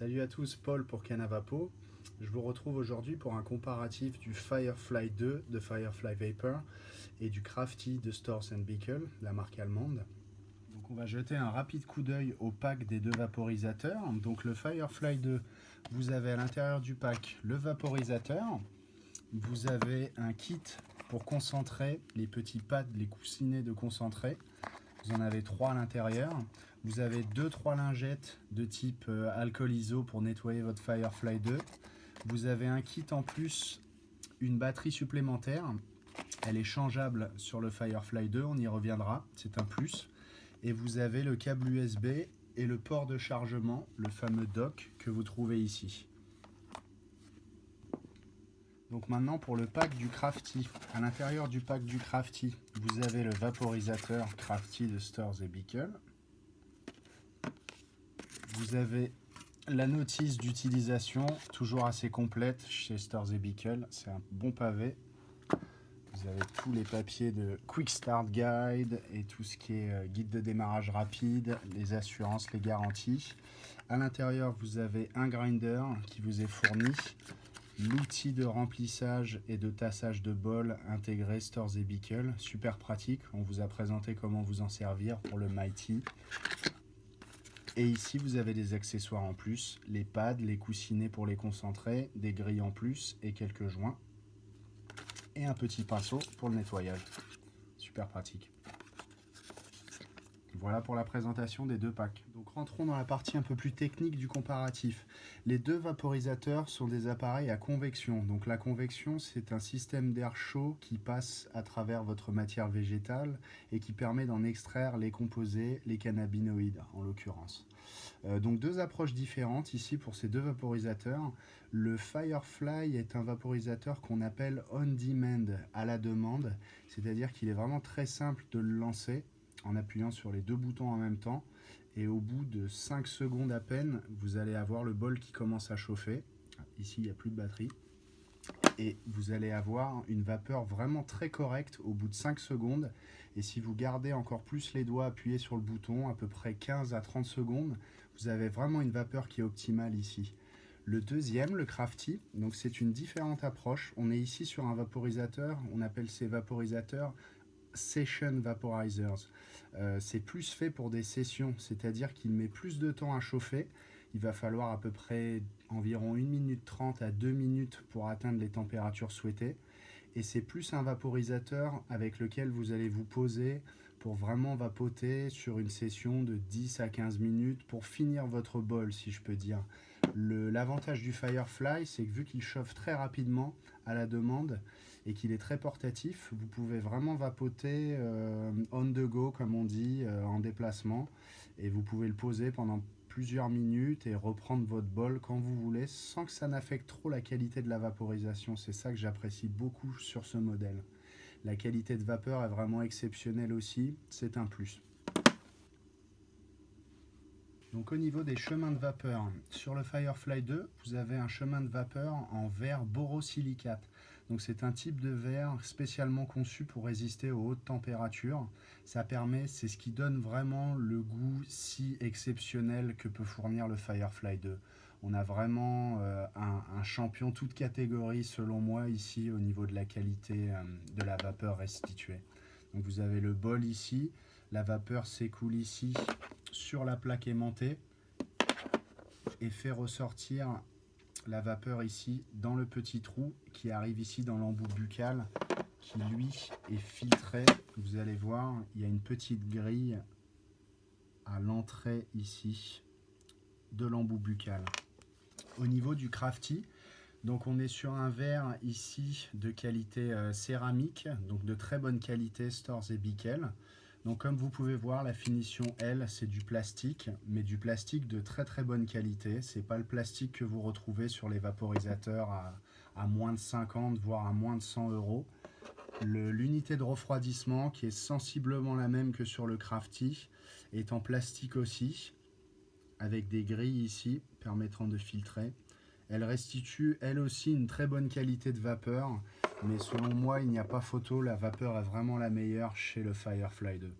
Salut à tous, Paul pour Canavapo. Je vous retrouve aujourd'hui pour un comparatif du Firefly 2 de Firefly Vapor et du Crafty de Storz & Bickel, la marque allemande. Donc on va jeter un rapide coup d'œil au pack des deux vaporisateurs. Donc le Firefly 2, vous avez à l'intérieur du pack le vaporisateur, vous avez un kit pour concentrer les petits pads, les coussinets de concentré. Vous en avez 3 à l'intérieur. Vous avez 2-3 lingettes de type alcool ISO pour nettoyer votre Firefly 2. Vous avez un kit en plus, une batterie supplémentaire. Elle est changeable sur le Firefly 2, on y reviendra, c'est un plus. Et vous avez le câble USB et le port de chargement, le fameux dock que vous trouvez ici. Donc maintenant pour le pack du Crafty. À l'intérieur du pack du Crafty, vous avez le vaporisateur Crafty de Storz & Bickel. Vous avez la notice d'utilisation, toujours assez complète chez Storz & Bickel. C'est un bon pavé. Vous avez tous les papiers de Quick Start Guide et tout ce qui est guide de démarrage rapide, les assurances, les garanties. À l'intérieur, vous avez un grinder qui vous est fourni. L'outil de remplissage et de tassage de bol intégré Storz & Bickel, super pratique. On vous a présenté comment vous en servir pour le Mighty. Et ici, vous avez des accessoires en plus, les pads, les coussinets pour les concentrer, des grilles en plus et quelques joints. Et un petit pinceau pour le nettoyage. Super pratique. Voilà pour la présentation des deux packs. Donc rentrons dans la partie un peu plus technique du comparatif. Les deux vaporisateurs sont des appareils à convection. Donc la convection, c'est un système d'air chaud qui passe à travers votre matière végétale et qui permet d'en extraire les composés, les cannabinoïdes en l'occurrence. Donc deux approches différentes ici pour ces deux vaporisateurs. Le Firefly est un vaporisateur qu'on appelle on demand, à la demande, c'est-à-dire qu'il est vraiment très simple de le lancer en appuyant sur les deux boutons en même temps, et au bout de 5 secondes à peine, vous allez avoir le bol qui commence à chauffer. Ici, il n'y a plus de batterie. Et vous allez avoir une vapeur vraiment très correcte au bout de 5 secondes. Et si vous gardez encore plus les doigts appuyés sur le bouton, à peu près 15 à 30 secondes, vous avez vraiment une vapeur qui est optimale ici. Le deuxième, le Crafty, donc c'est une différente approche. On est ici sur un vaporisateur, on appelle ces vaporisateurs Session Vaporizers. C'est plus fait pour des sessions, c'est-à-dire qu'il met plus de temps à chauffer. Il va falloir à peu près environ 1 minute 30 à 2 minutes pour atteindre les températures souhaitées. Et c'est plus un vaporisateur avec lequel vous allez vous poser pour vraiment vapoter sur une session de 10 à 15 minutes pour finir votre bol, si je peux dire. L'avantage du Firefly, c'est que vu qu'il chauffe très rapidement à la demande et qu'il est très portatif, vous pouvez vraiment vapoter on the go, comme on dit, en déplacement. Et vous pouvez le poser pendant plusieurs minutes et reprendre votre bol quand vous voulez sans que ça n'affecte trop la qualité de la vaporisation. C'est ça que j'apprécie beaucoup sur ce modèle. La qualité de vapeur est vraiment exceptionnelle aussi, c'est un plus. Donc au niveau des chemins de vapeur, sur le Firefly 2, vous avez un chemin de vapeur en verre borosilicate. Donc c'est un type de verre spécialement conçu pour résister aux hautes températures. Ça permet, c'est ce qui donne vraiment le goût si exceptionnel que peut fournir le Firefly 2. On a vraiment un champion toute catégorie selon moi ici au niveau de la qualité de la vapeur restituée. Donc vous avez le bol ici, la vapeur s'écoule ici sur la plaque aimantée et fait ressortir la vapeur ici dans le petit trou qui arrive ici dans l'embout buccal qui lui est filtré. Vous allez voir, il y a une petite grille à l'entrée ici de l'embout buccal. Au niveau du Crafty, donc on est sur un verre ici de qualité céramique, donc de très bonne qualité Storz & Bickel. Donc comme vous pouvez voir, la finition, elle, c'est du plastique, mais du plastique de très très bonne qualité. C'est pas le plastique que vous retrouvez sur les vaporisateurs à moins de 50, voire à moins de 100 euros. L'unité de refroidissement, qui est sensiblement la même que sur le Crafty, est en plastique aussi, avec des grilles ici, permettant de filtrer. Elle restitue, elle aussi, une très bonne qualité de vapeur, mais selon moi, il n'y a pas photo, la vapeur est vraiment la meilleure chez le Firefly 2.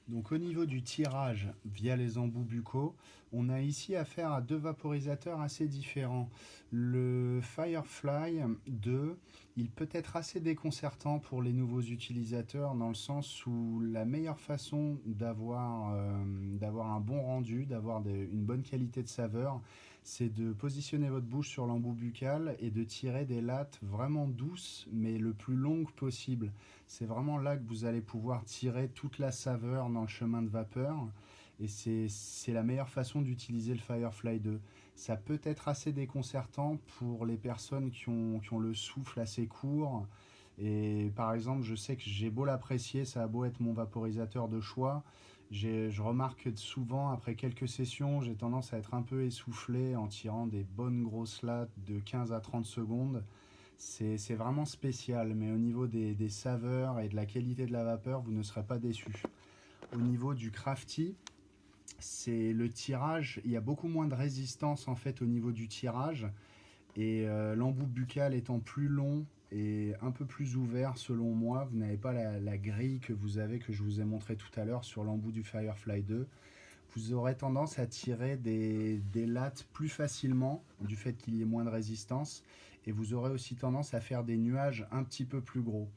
Donc au niveau du tirage via les embouts buccaux, on a ici affaire à deux vaporisateurs assez différents. Le Firefly 2, il peut être assez déconcertant pour les nouveaux utilisateurs dans le sens où la meilleure façon d'avoir un bon rendu, une bonne qualité de saveur, c'est de positionner votre bouche sur l'embout buccal et de tirer des lattes vraiment douces mais le plus longues possible. C'est vraiment là que vous allez pouvoir tirer toute la saveur dans le chemin de vapeur. Et c'est la meilleure façon d'utiliser le Firefly 2. Ça peut être assez déconcertant pour les personnes qui ont le souffle assez court. Et par exemple, je sais que j'ai beau l'apprécier, ça a beau être mon vaporisateur de choix. Je remarque que souvent, après quelques sessions, j'ai tendance à être un peu essoufflé en tirant des bonnes grosses lattes de 15 à 30 secondes. C'est vraiment spécial, mais au niveau des saveurs et de la qualité de la vapeur, vous ne serez pas déçus. Au niveau du crafty, c'est le tirage, il y a beaucoup moins de résistance en fait au niveau du tirage, et l'embout buccal étant plus long et un peu plus ouvert selon moi, vous n'avez pas la grille que vous avez, que je vous ai montré tout à l'heure sur l'embout du Firefly 2. Vous aurez tendance à tirer des lattes plus facilement du fait qu'il y ait moins de résistance, et vous aurez aussi tendance à faire des nuages un petit peu plus gros.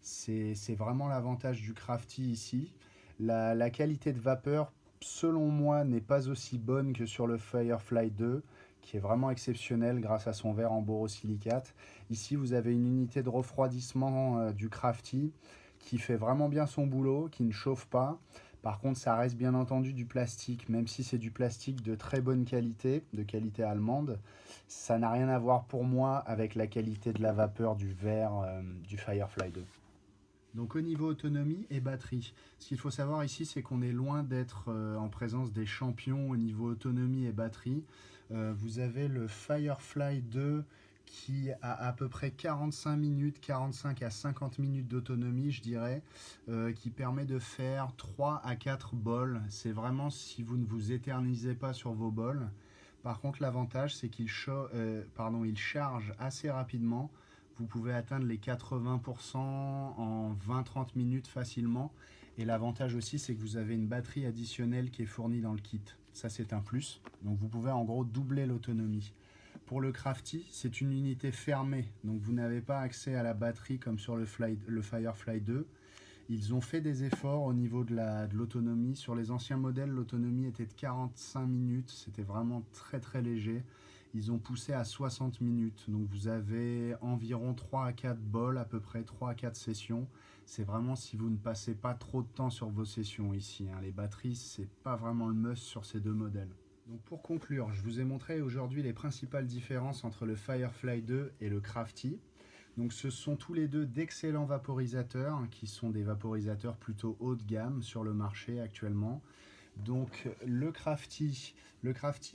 C'est vraiment l'avantage du crafty ici. La qualité de vapeur, selon moi, n'est pas aussi bonne que sur le Firefly 2, qui est vraiment exceptionnel grâce à son verre en borosilicate. Ici, vous avez une unité de refroidissement du crafty qui fait vraiment bien son boulot, qui ne chauffe pas. Par contre, ça reste bien entendu du plastique, même si c'est du plastique de très bonne qualité, de qualité allemande. Ça n'a rien à voir pour moi avec la qualité de la vapeur du verre du Firefly 2. Donc au niveau autonomie et batterie, ce qu'il faut savoir ici, c'est qu'on est loin d'être en présence des champions au niveau autonomie et batterie. Vous avez le Firefly 2 qui a à peu près 45 minutes, 45 à 50 minutes d'autonomie, je dirais, qui permet de faire 3 à 4 bols. C'est vraiment si vous ne vous éternisez pas sur vos bols. Par contre, l'avantage, c'est il charge assez rapidement. Vous pouvez atteindre les 80% en 20-30 minutes facilement. Et l'avantage aussi, c'est que vous avez une batterie additionnelle qui est fournie dans le kit. Ça, c'est un plus. Donc, vous pouvez en gros doubler l'autonomie. Pour le crafty, c'est une unité fermée. Donc, vous n'avez pas accès à la batterie comme sur le Firefly 2. Ils ont fait des efforts au niveau de l'autonomie. Sur les anciens modèles, l'autonomie était de 45 minutes. C'était vraiment très très léger. Ils ont poussé à 60 minutes. Donc vous avez environ 3 à 4 bols, à peu près 3 à 4 sessions. C'est vraiment si vous ne passez pas trop de temps sur vos sessions ici. Les batteries, c'est pas vraiment le must sur ces deux modèles. Donc pour conclure, je vous ai montré aujourd'hui les principales différences entre le Firefly 2 et le Crafty. Donc ce sont tous les deux d'excellents vaporisateurs, qui sont des vaporisateurs plutôt haut de gamme sur le marché actuellement. Donc le Crafty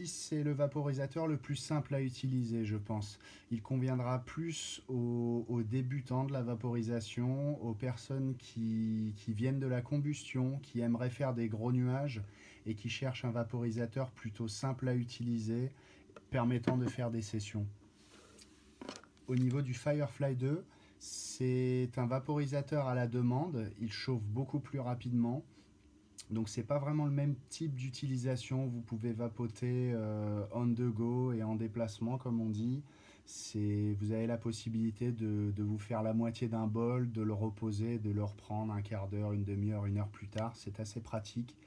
c'est le vaporisateur le plus simple à utiliser, je pense. Il conviendra plus aux débutants de la vaporisation, aux personnes qui viennent de la combustion, qui aimeraient faire des gros nuages et qui cherchent un vaporisateur plutôt simple à utiliser, permettant de faire des sessions. Au niveau du Firefly 2, c'est un vaporisateur à la demande, il chauffe beaucoup plus rapidement. Donc c'est pas vraiment le même type d'utilisation, vous pouvez vapoter on the go et en déplacement comme on dit. Vous avez la possibilité de vous faire la moitié d'un bol, de le reposer, de le reprendre un quart d'heure, une demi-heure, une heure plus tard, c'est assez pratique.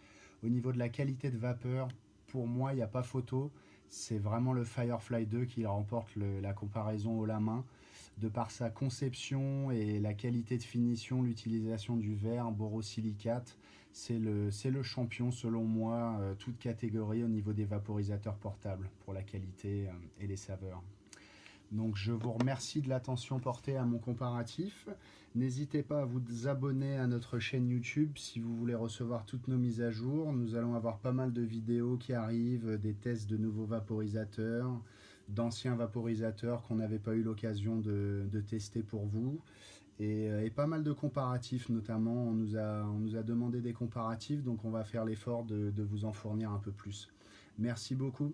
Au niveau de la qualité de vapeur, pour moi il n'y a pas photo, c'est vraiment le Firefly 2 qui remporte la comparaison haut la main. De par sa conception et la qualité de finition, l'utilisation du verre borosilicate, c'est le champion selon moi, toute catégorie au niveau des vaporisateurs portables pour la qualité et les saveurs. Donc je vous remercie de l'attention portée à mon comparatif. N'hésitez pas à vous abonner à notre chaîne YouTube si vous voulez recevoir toutes nos mises à jour. Nous allons avoir pas mal de vidéos qui arrivent, des tests de nouveaux vaporisateurs, d'anciens vaporisateurs qu'on n'avait pas eu l'occasion de tester pour vous. Et pas mal de comparatifs notamment, on nous a demandé des comparatifs, donc on va faire l'effort de vous en fournir un peu plus. Merci beaucoup.